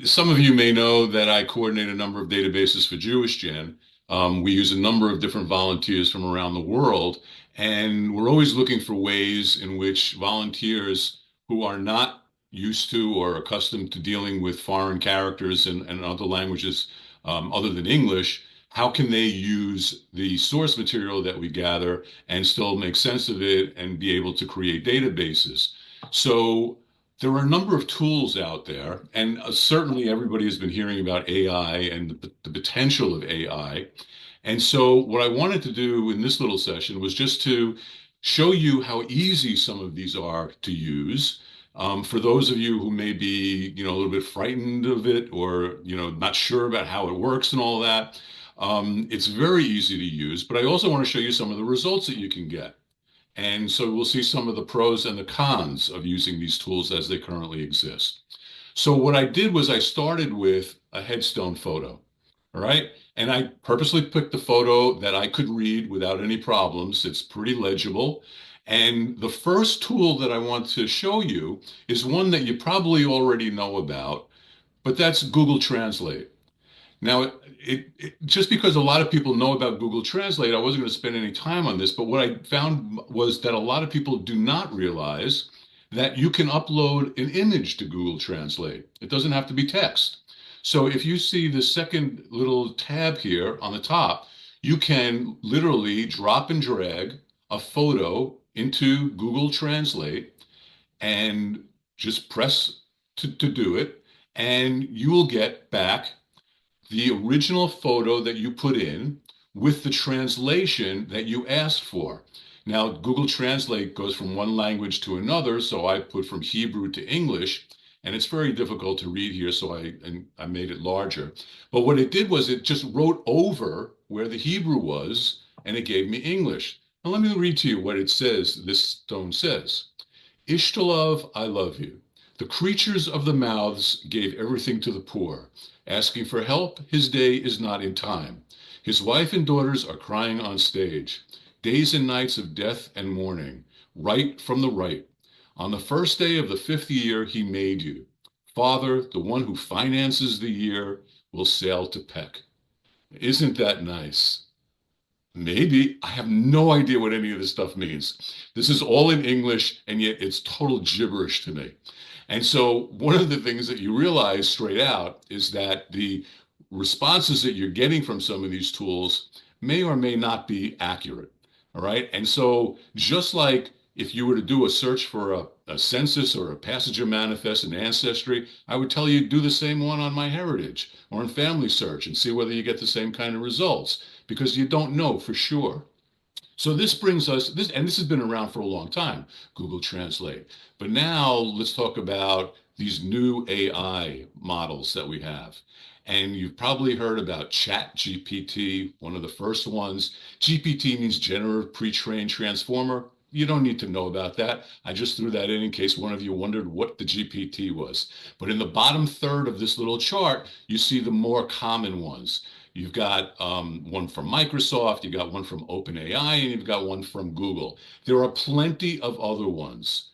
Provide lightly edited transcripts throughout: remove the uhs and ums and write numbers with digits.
Some of you may know that I coordinate a number of databases for JewishGen. We use a number of different volunteers from around the world, and we're always looking for ways in which volunteers who are not used to or accustomed to dealing with foreign characters and other languages other than English, how can they use the source material that we gather and still make sense of it and be able to create databases? So there are a number of tools out there, and certainly everybody has been hearing about AI and the potential of AI. And so, what I wanted to do in this little session was just to show you how easy some of these are to use. For those of you who may be, a little bit frightened of it, or not sure about how it works and all that, it's very easy to use. But I also want to show you some of the results that you can get. And so we'll see some of the pros and the cons of using these tools as they currently exist. So what I did was I started with a headstone photo, all right? And I purposely picked the photo that I could read without any problems. It's pretty legible. And the first tool that I want to show you is one that you probably already know about, but that's Google Translate. Now, just because a lot of people know about Google Translate, I wasn't going to spend any time on this, but what I found was that a lot of people do not realize that you can upload an image to Google Translate. It doesn't have to be text. So if you see the second little tab here on the top, you can literally drop and drag a photo into Google Translate and just press to do it, and you will get back the original photo that you put in with the translation that you asked for. Now, Google Translate goes from one language to another, so I put from Hebrew to English, and it's very difficult to read here, so I made it larger. But what it did was it just wrote over where the Hebrew was, and it gave me English. Now, let me read to you what it says, this stone says. Ishtalov, I love you. The creatures of the mouths gave everything to the poor. Asking for help, his day is not in time. His wife and daughters are crying on stage. Days and nights of death and mourning, right from the right. On the first day of the fifth year, he made you. Father, the one who finances the year, will sail to Peck. Isn't that nice? Maybe. I have no idea what any of this stuff means. This is all in English, and yet it's total gibberish to me. And so, one of the things that you realize straight out is that the responses that you're getting from some of these tools may or may not be accurate. All right. And so, just like if you were to do a search for a census or a passenger manifest in Ancestry, I would tell you do the same one on MyHeritage or in Family Search and see whether you get the same kind of results because you don't know for sure. So this brings us this, and this has been around for a long time, Google Translate. But now let's talk about these new AI models that we have. And you've probably heard about Chat GPT, one of the first ones. GPT means generative pre-trained transformer. You don't need to know about that. I just threw that in case one of you wondered what the GPT was. But in the bottom third of this little chart, you see the more common ones. You've got one from Microsoft, you've got one from OpenAI, and you've got one from Google. There are plenty of other ones.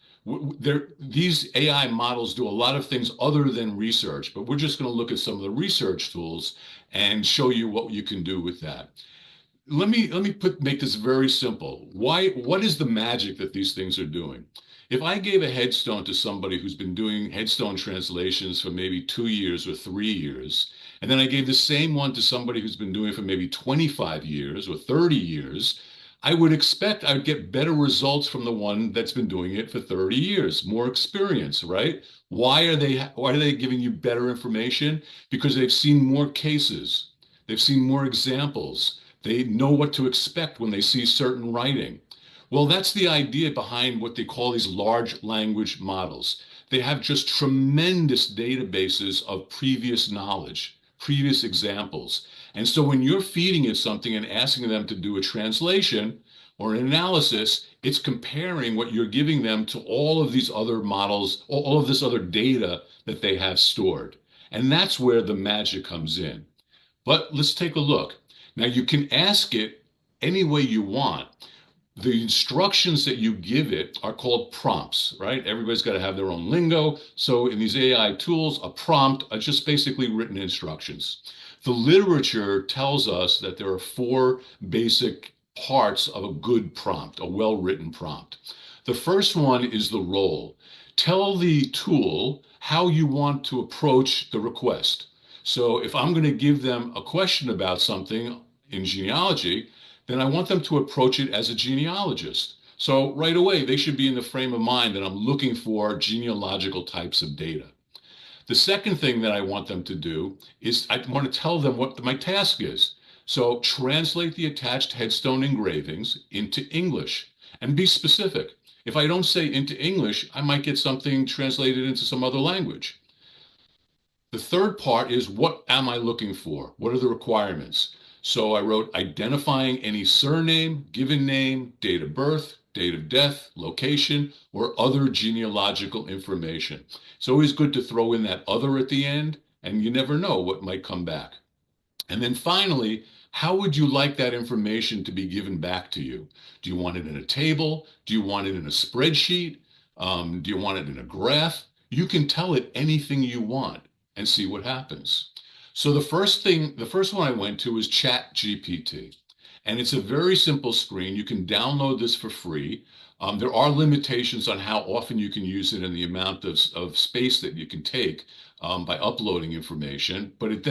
These AI models do a lot of things other than research, but we're just going to look at some of the research tools and show you what you can do with that. Let me make this very simple. What is the magic that these things are doing? If I gave a headstone to somebody who's been doing headstone translations for maybe 2 years or 3 years, and then I gave the same one to somebody who's been doing it for maybe 25 years or 30 years, I would expect I would get better results from the one that's been doing it for 30 years, more experience, right? Why are they giving you better information? Because they've seen more cases. They've seen more examples. They know what to expect when they see certain writing. Well, that's the idea behind what they call these large language models. They have just tremendous databases of previous knowledge, previous examples. And so when you're feeding it something and asking them to do a translation or an analysis, it's comparing what you're giving them to all of these other models, all of this other data that they have stored. And that's where the magic comes in. But let's take a look. Now, you can ask it any way you want. The instructions that you give it are called prompts, right? Everybody's got to have their own lingo. So in these AI tools, a prompt are just basically written instructions. The literature tells us that there are four basic parts of a good prompt, a well-written prompt. The first one is the role. Tell the tool how you want to approach the request. So if I'm going to give them a question about something in genealogy, then I want them to approach it as a genealogist. So right away, they should be in the frame of mind that I'm looking for genealogical types of data. The second thing that I want them to do is I want to tell them what my task is. So translate the attached headstone engravings into English and be specific. If I don't say into English, I might get something translated into some other language. The third part is what am I looking for? What are the requirements? So I wrote identifying any surname, given name, date of birth, date of death, location, or other genealogical information. It's always good to throw in that other at the end, and you never know what might come back. And then finally, how would you like that information to be given back to you? Do you want it in a table? Do you want it in a spreadsheet? Do you want it in a graph? You can tell it anything you want and see what happens. So the first one I went to was Chat GPT. And it's a very simple screen. You can download this for free. There are limitations on how often you can use it and the amount of space that you can take by uploading information, but it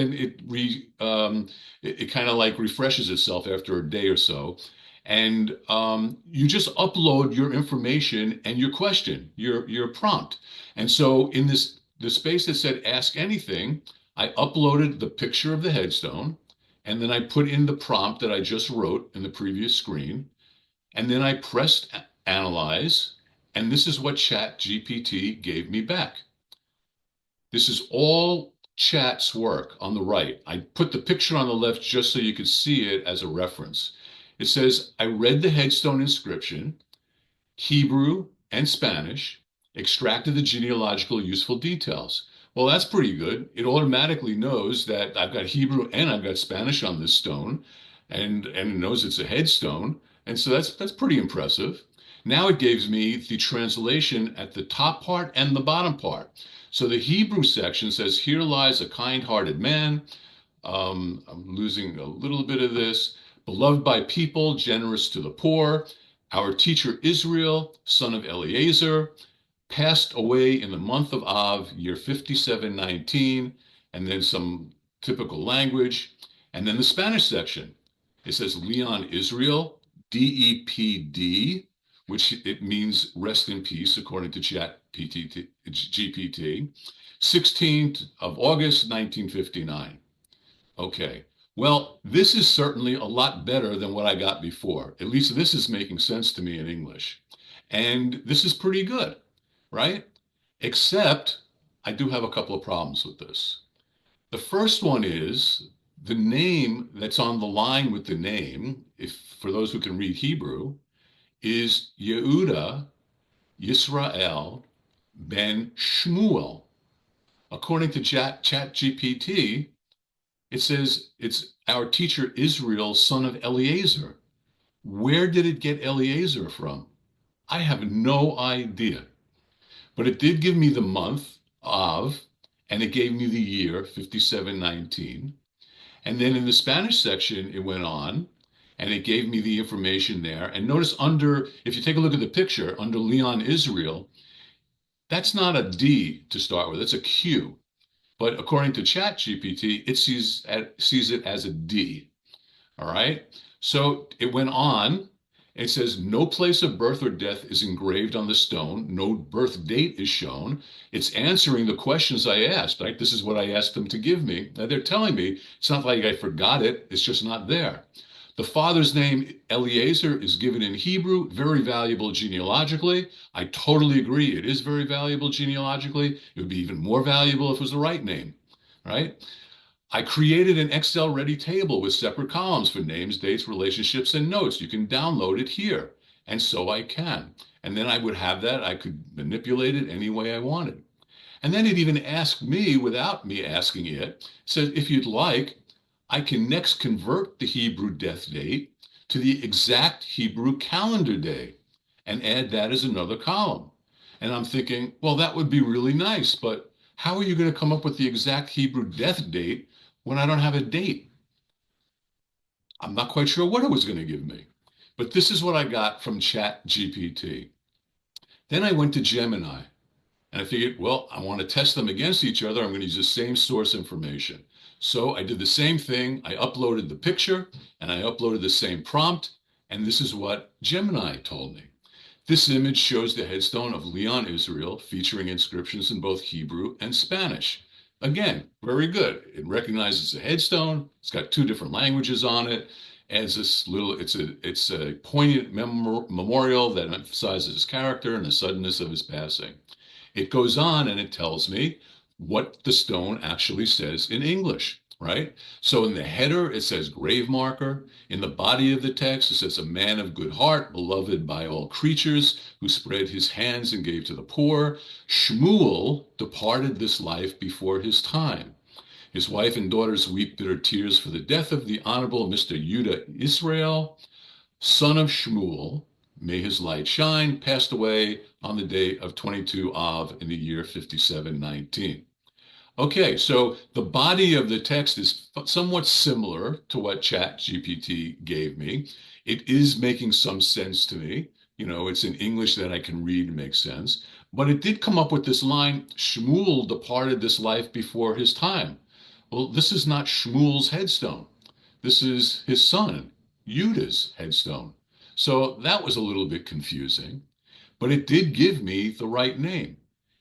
kind of like refreshes itself after a day or so, and you just upload your information and your question, your prompt, and so in the space that said ask anything, I uploaded the picture of the headstone, and then I put in the prompt that I just wrote in the previous screen, and then I pressed analyze, and this is what Chat GPT gave me back. This is all Chat's work on the right. I put the picture on the left just so you could see it as a reference. It says, I read the headstone inscription, Hebrew and Spanish, extracted the genealogical useful details. Well, that's pretty good. It automatically knows that I've got Hebrew and I've got Spanish on this stone, and it knows it's a headstone. And so that's pretty impressive. Now it gives me the translation at the top part and the bottom part. So the Hebrew section says, here lies a kind-hearted man. I'm losing a little bit of this. Beloved by people, generous to the poor. Our teacher Israel, son of Eleazar, passed away in the month of Av, year 5719, and then some typical language. And then the Spanish section. It says Leon Israel, DEPD, which it means rest in peace, according to Chat GPT, 16th of August, 1959. Okay, well, this is certainly a lot better than what I got before. At least this is making sense to me in English. And this is pretty good, right? Except I do have a couple of problems with this. The first one is the name that's on the line with the name, if for those who can read Hebrew, is Yehuda Yisrael ben Shmuel. According to ChatGPT, it says it's our teacher Israel, son of Eleazar. Where did it get Eleazar from? I have no idea. But it did give me the month of, and it gave me the year 5719. And then in the Spanish section, it went on and it gave me the information there. And notice if you take a look at the picture, under Leon Israel, that's not a D to start with, it's a Q. But according to ChatGPT, it sees it as a D. All right. So it went on. It says no place of birth or death is engraved on the stone. No birth date is shown. It's answering the questions I asked. Right. This is what I asked them to give me. Now they're telling me it's not like I forgot it. It's just not there. The father's name, Eliezer, is given in Hebrew, very valuable genealogically. I totally agree. It is very valuable genealogically. It would be even more valuable if it was the right name, right? I created an Excel ready table with separate columns for names, dates, relationships, and notes. You can download it here. And so I can. And then I would have that. I could manipulate it any way I wanted. And then it even asked me, without me asking it, said, if you'd like, I can next convert the Hebrew death date to the exact Hebrew calendar day and add that as another column. And I'm thinking, well, that would be really nice, but how are you going to come up with the exact Hebrew death date when I don't have a date? I'm not quite sure what it was going to give me. But this is what I got from Chat GPT. Then I went to Gemini and I figured, well, I want to test them against each other. I'm going to use the same source information. So I did the same thing. I uploaded the picture and I uploaded the same prompt. And this is what Gemini told me. This image shows the headstone of Leon Israel featuring inscriptions in both Hebrew and Spanish. Again, very good. It recognizes the headstone. It's got two different languages on it. Adds this little, it's a poignant memorial that emphasizes his character and the suddenness of his passing. It goes on and it tells me what the stone actually says in English, right? So in the header, it says grave marker. In the body of the text, it says a man of good heart, beloved by all creatures, who spread his hands and gave to the poor. Shmuel departed this life before his time. His wife and daughters weep bitter tears for the death of the Honorable Mr. Judah Israel, son of Shmuel, may his light shine, passed away on the day of 22 Av in the year 5719. Okay, so the body of the text is somewhat similar to what ChatGPT gave me. It is making some sense to me. You know, it's in English that I can read and make sense. But it did come up with this line, Shmuel departed this life before his time. Well, this is not Shmuel's headstone. This is his son, Yudah's headstone. So that was a little bit confusing, but it did give me the right name.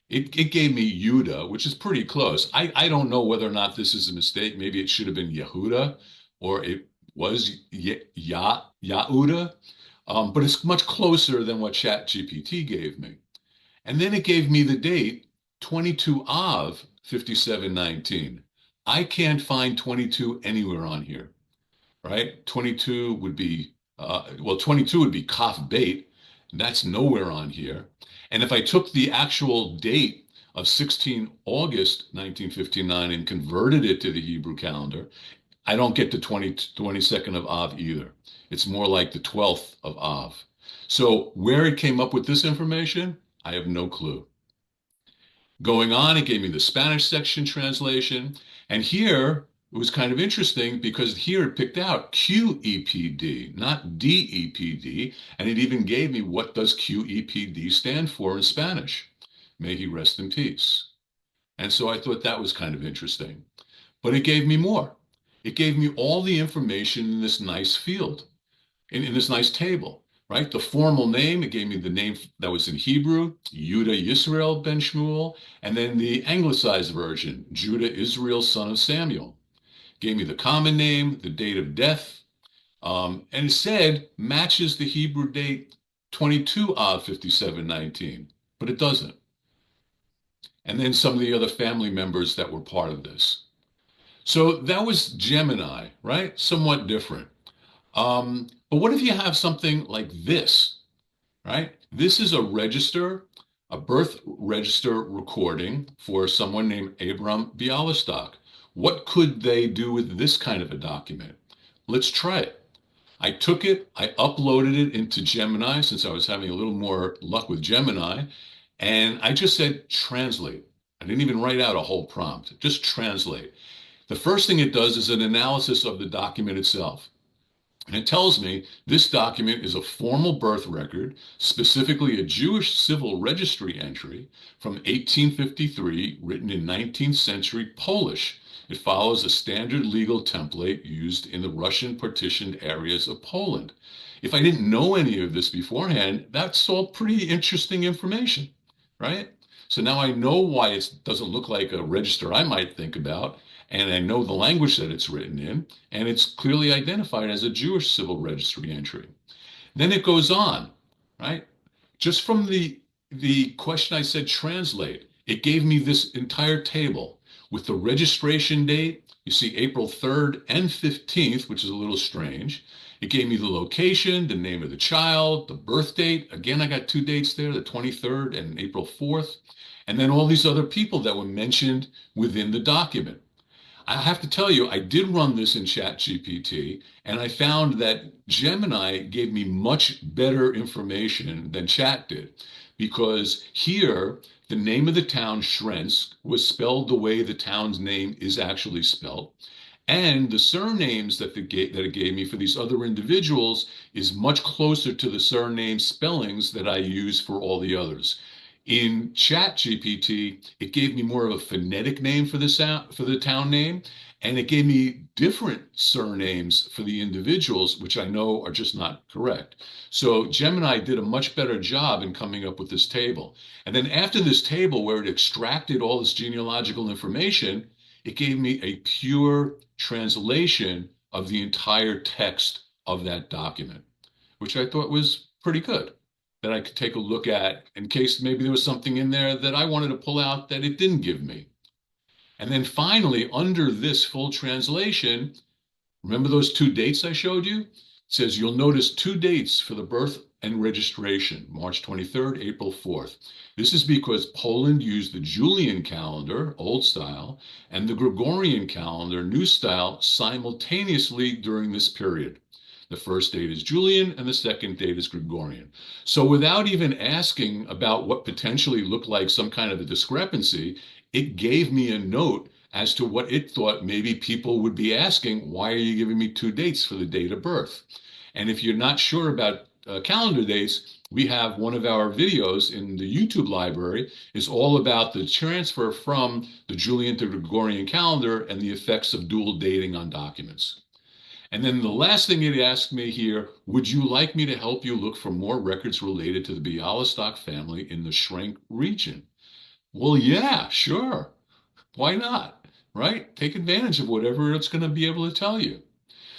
It gave me Yudah, which is pretty close. I don't know whether or not this is a mistake. Maybe it should have been Yehuda or it was Yahuda, but it's much closer than what ChatGPT gave me. And then it gave me the date, 22 Av 5719. I can't find 22 anywhere on here, right? 22 would be, 22 would be Kaf Bait. That's nowhere on here. And if I took the actual date of 16 August 1959 and converted it to the Hebrew calendar, I don't get the 22nd of Av either. It's more like the 12th of Av. So where it came up with this information, I have no clue. Going on, it gave me the Spanish section translation. And here it was kind of interesting because here it picked out QEPD, not DEPD. And it even gave me what does QEPD stand for in Spanish. May he rest in peace. And so I thought that was kind of interesting. But it gave me more. It gave me all the information in this nice field, in this nice table. Right? The formal name, it gave me the name that was in Hebrew, Judah Yisrael ben Shmuel, and then the anglicized version, Judah Israel, son of Samuel. Gave me the common name, the date of death, and it said matches the Hebrew date 22 Av 5719, but it doesn't. And then some of the other family members that were part of this. So that was Gemini, right? Somewhat different. But what if you have something like this, right? This is a register, a birth register recording for someone named Abram Bialystok. What could they do with this kind of a document? Let's try it. I took it, I uploaded it into Gemini since I was having a little more luck with Gemini, and I just said translate. I didn't even write out a whole prompt, just translate. The first thing it does is an analysis of the document itself. And it tells me this document is a formal birth record, specifically a Jewish civil registry entry from 1853, written in 19th century Polish. It follows a standard legal template used in the Russian partitioned areas of Poland. If I didn't know any of this beforehand, that's all pretty interesting information, right? So now I know why it doesn't look like a register I might think about, and I know the language that it's written in, and it's clearly identified as a Jewish civil registry entry. Then it goes on, right? Just from the question I said translate, it gave me this entire table with the registration date. You see April 3rd and 15th, which is a little strange. It gave me the location, the name of the child, the birth date. Again, I got two dates there, the 23rd and April 4th. And then all these other people that were mentioned within the document. I have to tell you, I did run this in ChatGPT, and I found that Gemini gave me much better information than Chat did. Because here, the name of the town, Shrensk, was spelled the way the town's name is actually spelled. And the surnames that it gave me for these other individuals is much closer to the surname spellings that I use for all the others. In Chat GPT, it gave me more of a phonetic name for for the town name, and it gave me different surnames for the individuals, which I know are just not correct. So Gemini did a much better job in coming up with this table. And then after this table, where it extracted all this genealogical information, it gave me a pure translation of the entire text of that document, which I thought was pretty good, that I could take a look at in case maybe there was something in there that I wanted to pull out that it didn't give me. And then finally, under this full translation, remember those two dates I showed you? It says you'll notice two dates for the birth and registration, March 23rd, April 4th. This is because Poland used the Julian calendar, old style, and the Gregorian calendar, new style, simultaneously during this period. The first date is Julian and the second date is Gregorian. So without even asking about what potentially looked like some kind of a discrepancy, it gave me a note as to what it thought maybe people would be asking, why are you giving me two dates for the date of birth? And if you're not sure about calendar dates, we have one of our videos in the YouTube library is all about the transfer from the Julian to Gregorian calendar and the effects of dual dating on documents. And then the last thing it asked me here, would you like me to help you look for more records related to the Bialystok family in the Schrenk region? Well, yeah, sure. Why not? Right? Take advantage of whatever it's going to be able to tell you.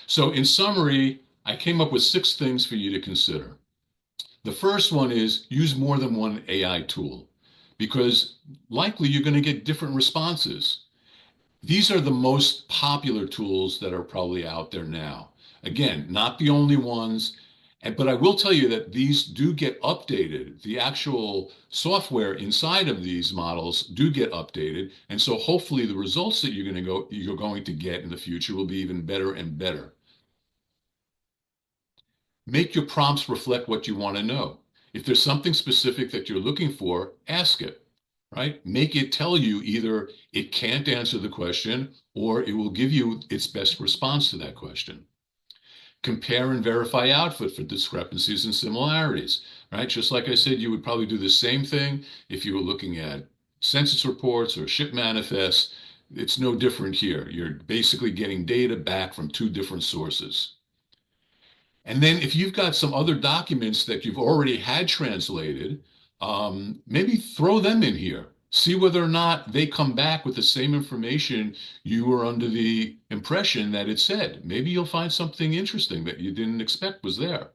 So, in summary, I came up with 6 things for you to consider. The first one is use more than one AI tool because likely you're going to get different responses. These are the most popular tools that are probably out there now. Again, not the only ones, but I will tell you that these do get updated. The actual software inside of these models do get updated, and so hopefully the results that you're going to get in the future will be even better and better. Make your prompts reflect what you want to know. If there's something specific that you're looking for, ask it, right? Make it tell you either it can't answer the question or it will give you its best response to that question. Compare and verify output for discrepancies and similarities, right? Just like I said, you would probably do the same thing if you were looking at census reports or ship manifests. It's no different here. You're basically getting data back from two different sources. And then if you've got some other documents that you've already had translated, maybe throw them in here. See whether or not they come back with the same information you were under the impression that it said. Maybe you'll find something interesting that you didn't expect was there.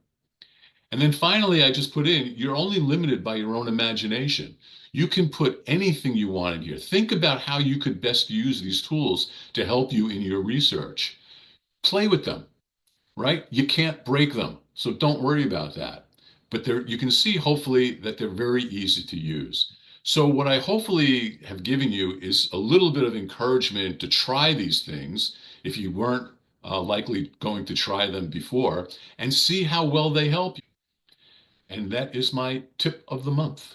And then finally, I just put in, you're only limited by your own imagination. You can put anything you want in here. Think about how you could best use these tools to help you in your research. Play with them, right? You can't break them, so don't worry about that. But you can see hopefully that they're very easy to use. So what I hopefully have given you is a little bit of encouragement to try these things if you weren't likely going to try them before and see how well they help you. And that is my tip of the month.